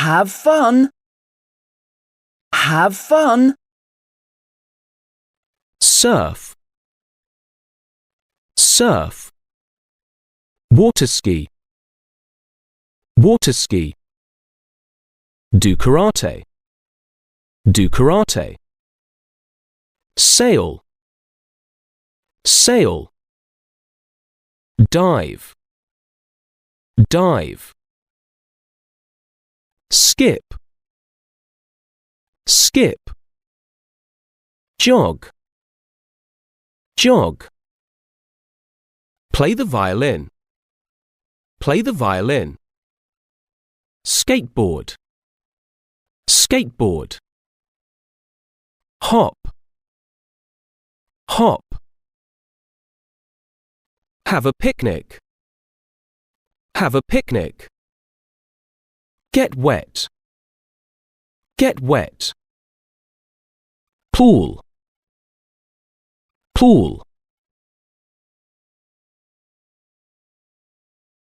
Have fun. Have fun. Surf. Surf. Water ski. Water ski. Do karate. Do karate. Sail. Sail. Dive. Dive. Skip. Skip. Jog. Jog. Play the violin. Play the violin. Skateboard. Skateboard. Hop. Hop. Have a picnic. Have a picnic. Get wet. Get wet. Pool. Pool.